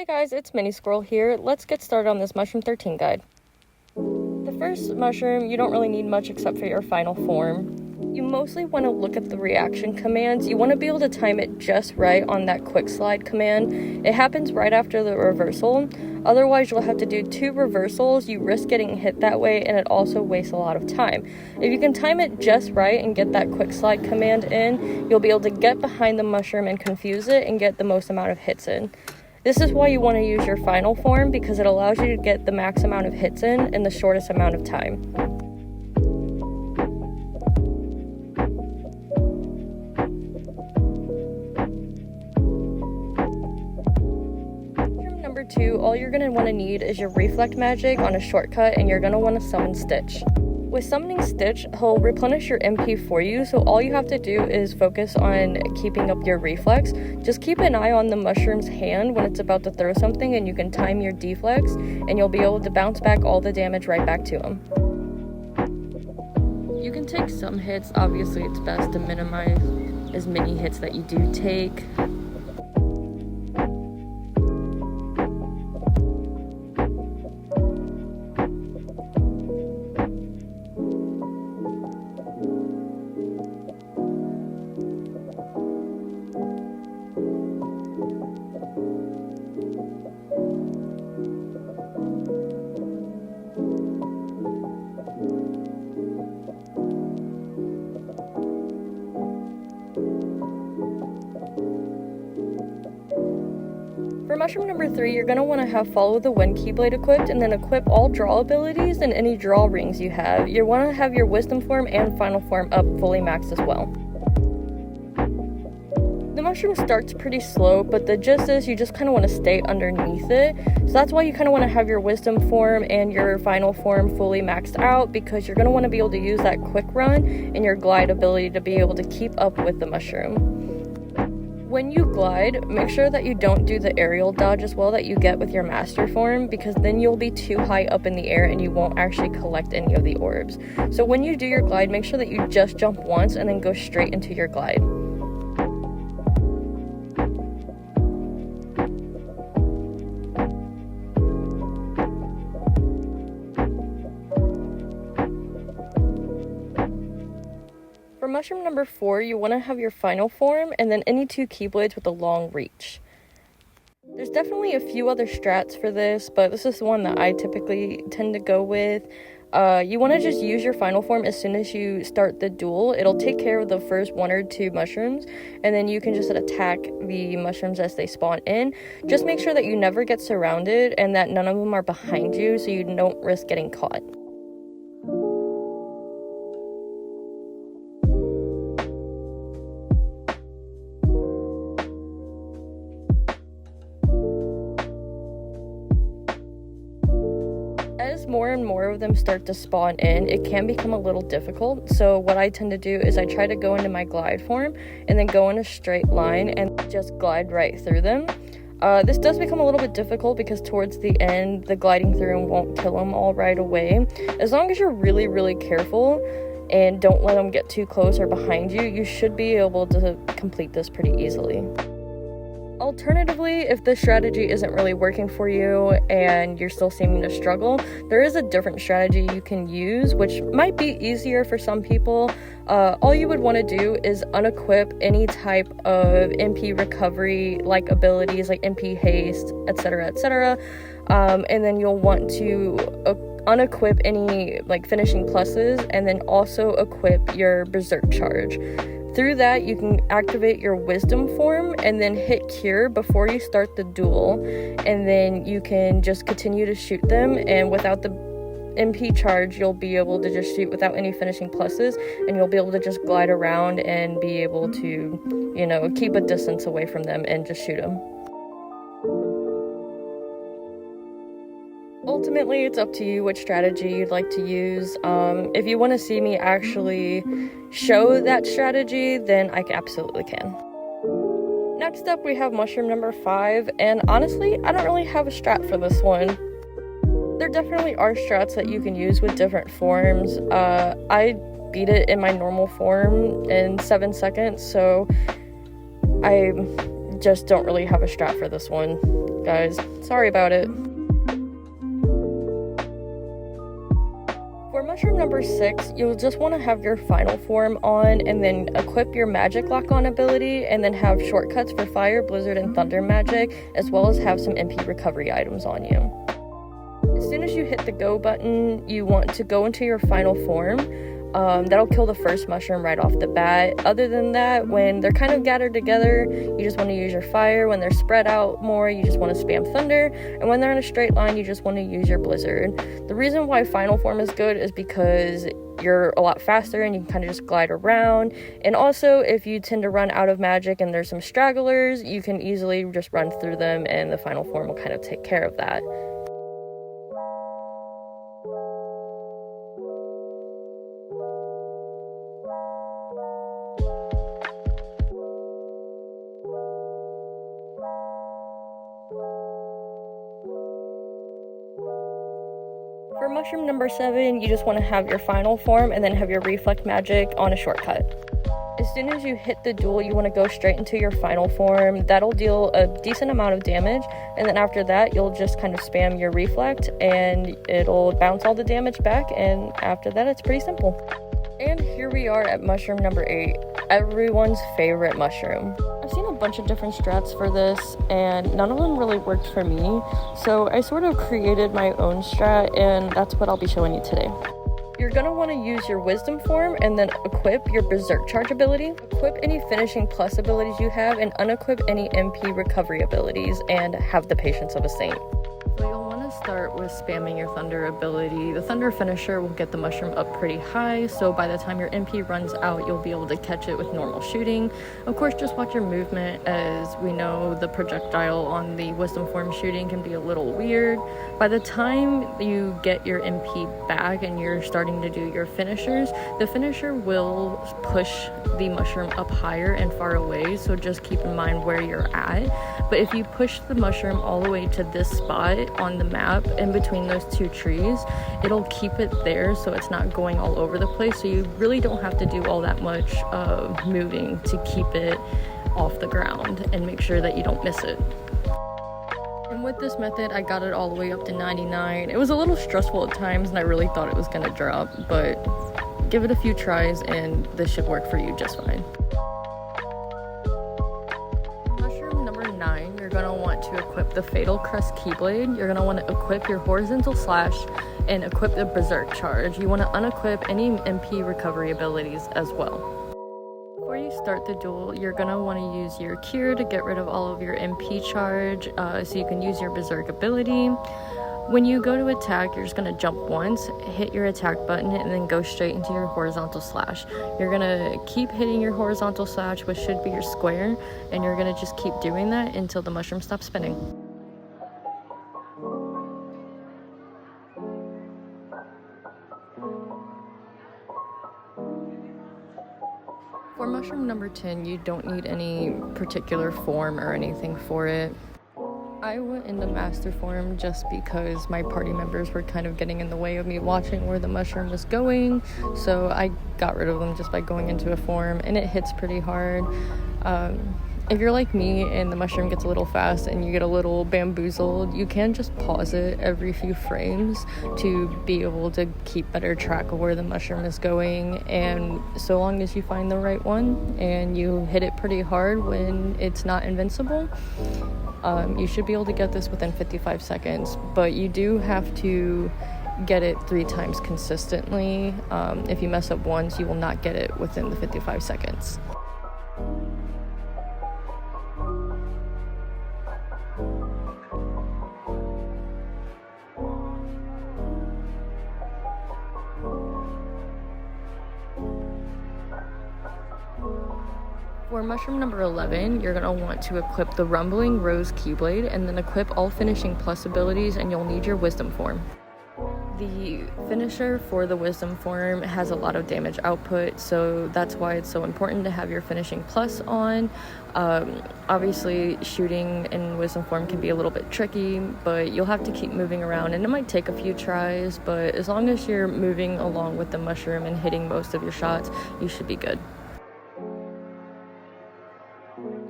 Hey guys, it's Mini Squirrel here. Let's get started on this Mushroom 13 guide. The first mushroom, you don't really need much except for your final form. You mostly want to look at the reaction commands. You want to be able to time it just right on that quick slide command. It happens right after the reversal. Otherwise, you'll have to do 2 reversals. You risk getting hit that way, and it also wastes a lot of time. If you can time it just right and get that quick slide command in, you'll be able to get behind the mushroom and confuse it and get the most amount of hits in. This is why you want to use your final form, because it allows you to get the max amount of hits in the shortest amount of time. Mushroom number 2, all you're going to want to need is your reflect magic on a shortcut, and you're going to want to summon Stitch. With summoning Stitch, he'll replenish your MP for you, so all you have to do is focus on keeping up your reflex. Just keep an eye on the mushroom's hand when it's about to throw something, and you can time your deflex, and you'll be able to bounce back all the damage right back to him. You can take some hits. Obviously, it's best to minimize as many hits that you do take. For mushroom number 3, you're going to want to have Follow the Wind Keyblade equipped, and then equip all draw abilities and any draw rings you have. You want to have your wisdom form and final form up fully maxed as well. The mushroom starts pretty slow, but the gist is you just kind of want to stay underneath it. So that's why you kind of want to have your wisdom form and your final form fully maxed out, because you're going to want to be able to use that quick run and your glide ability to be able to keep up with the mushroom. When you glide, make sure that you don't do the aerial dodge as well that you get with your master form, because then you'll be too high up in the air and you won't actually collect any of the orbs. So when you do your glide, make sure that you just jump once and then go straight into your glide. For mushroom number 4, you want to have your final form and then any 2 keyblades with a long reach. There's definitely a few other strats for this, but this is the one that I typically tend to go with. You want to just use your final form as soon as you start the duel. It'll take care of the first 1 or 2 mushrooms, and then you can just attack the mushrooms as they spawn in. Just make sure that you never get surrounded and that none of them are behind you, so you don't risk getting caught. As more and more of them start to spawn in, it can become a little difficult. So what I tend to do is I try to go into my glide form and then go in a straight line and just glide right through them. This does become a little bit difficult because towards the end, the gliding through them won't kill them all right away. As long as you're really, really careful and don't let them get too close or behind you, you should be able to complete this pretty easily. Alternatively, if this strategy isn't really working for you and you're still seeming to struggle, there is a different strategy you can use, which might be easier for some people. All you would want to do is unequip any type of MP recovery like abilities like MP haste, etc., etc. And then you'll want to unequip any like finishing pluses, and then also equip your berserk charge. Through that, you can activate your wisdom form and then hit cure before you start the duel, and then you can just continue to shoot them, and without the MP charge, you'll be able to just shoot without any finishing pluses, and you'll be able to just glide around and be able to, you know, keep a distance away from them and just shoot them. Ultimately, it's up to you which strategy you'd like to use. If you want to see me actually show that strategy, then I absolutely can. Next up, we have mushroom number 5, and honestly, I don't really have a strat for this one. There definitely are strats that you can use with different forms. I beat it in my normal form in 7 seconds, so I just don't really have a strat for this one. guys. Sorry about it. For mushroom number 6, you'll just want to have your final form on and then equip your magic lock-on ability and then have shortcuts for fire, blizzard, and thunder magic, as well as have some MP recovery items on you. As soon as you hit the go button, you want to go into your final form. That'll kill the first mushroom right off the bat. Other than that, when they're kind of gathered together, you just want to use your fire. When they're spread out more, you just want to spam thunder. And when they're in a straight line, you just want to use your blizzard. The reason why final form is good is because you're a lot faster and you can kind of just glide around. And also, if you tend to run out of magic and there's some stragglers, you can easily just run through them and the final form will kind of take care of that. For mushroom number 7, you just want to have your final form and then have your reflect magic on a shortcut. As soon as you hit the duel, you want to go straight into your final form. That'll deal a decent amount of damage, and then after that, you'll just kind of spam your reflect and it'll bounce all the damage back, and after that, it's pretty simple. And here we are at mushroom number 8, everyone's favorite mushroom. I've seen a bunch of different strats for this, and none of them really worked for me, so I sort of created my own strat, and that's what I'll be showing you today. You're going to want to use your wisdom form and then equip your berserk charge ability, equip any finishing plus abilities you have, and unequip any MP recovery abilities, and have the patience of a saint. So you'll want to start with spamming your thunder ability. The thunder finisher will get the mushroom up pretty high, so by the time your MP runs out, you'll be able to catch it with normal shooting. Of course, just watch your movement, as we know the projectile on the wisdom form shooting can be a little weird. By the time you get your MP back and you're starting to do your finishers, the finisher will push the mushroom up higher and far away, so just keep in mind where you're at. But if you push the mushroom all the way to this spot on the map in between those two trees, it'll keep it there so it's not going all over the place, so you really don't have to do all that much moving to keep it off the ground and make sure that you don't miss it. And with this method, I got it all the way up to 99. It was a little stressful at times and I really thought it was going to drop, but give it a few tries and this should work for you just fine. Mushroom number 9, you're going to want to equip the Fatal Crest Keyblade. You're going to want to equip your Horizontal Slash and equip the Berserk Charge. You want to unequip any MP recovery abilities as well. Before you start the duel, you're going to want to use your Cure to get rid of all of your MP charge, so you can use your Berserk ability. When you go to attack, you're just going to jump once, hit your attack button, and then go straight into your Horizontal Slash. You're going to keep hitting your Horizontal Slash, which should be your square, and you're going to just keep doing that until the mushroom stops spinning. For mushroom number 10, you don't need any particular form or anything for it. I went into master form just because my party members were kind of getting in the way of me watching where the mushroom was going, so I got rid of them just by going into a form, and it hits pretty hard. If you're like me and the mushroom gets a little fast and you get a little bamboozled, you can just pause it every few frames to be able to keep better track of where the mushroom is going, and so long as you find the right one and you hit it pretty hard when it's not invincible, you should be able to get this within 55 seconds, but you do have to get it 3 times consistently. If you mess up once, you will not get it within the 55 seconds. For mushroom number 11, you're going to want to equip the Rumbling Rose Keyblade and then equip all finishing plus abilities, and you'll need your wisdom form. The finisher for the wisdom form has a lot of damage output, so that's why it's so important to have your finishing plus on. Obviously, shooting in wisdom form can be a little bit tricky, but you'll have to keep moving around, and it might take a few tries, but as long as you're moving along with the mushroom and hitting most of your shots, you should be good.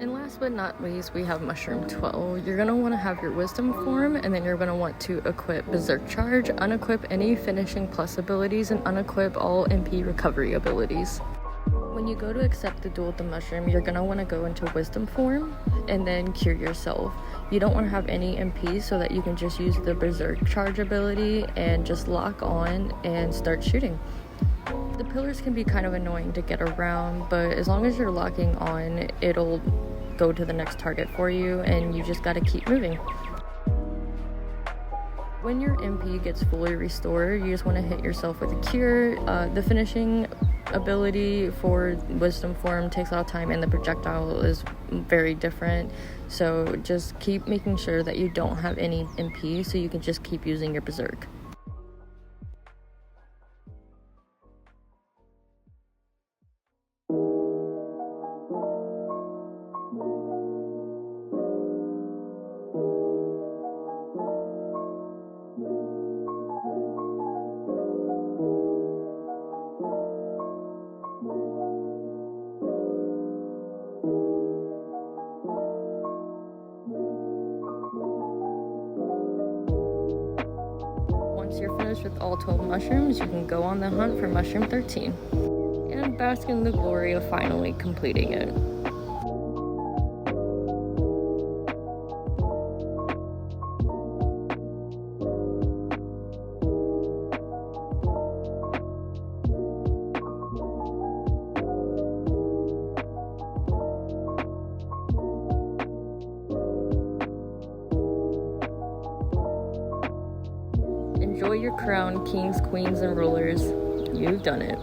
And last Last but not least, we have Mushroom XII. You're going to want to have your Wisdom form, and then you're going to want to equip Berserk Charge, unequip any Finishing Plus abilities, and unequip all MP recovery abilities. When you go to accept the duel with the Mushroom, you're going to want to go into Wisdom form, and then cure yourself. You don't want to have any MP so that you can just use the Berserk Charge ability and just lock on and start shooting. The pillars can be kind of annoying to get around, but as long as you're locking on, it'll go to the next target for you, and you just gotta keep moving. When your MP gets fully restored, you just want to hit yourself with a cure. The finishing ability for Wisdom form takes a lot of time, and the projectile is very different, so just keep making sure that you don't have any MP so you can just keep using your Berserk. Once you're finished with all 12 mushrooms, you can go on the hunt for Mushroom XIII and bask in the glory of finally completing it. Enjoy your crown, kings, queens, and rulers. You've done it.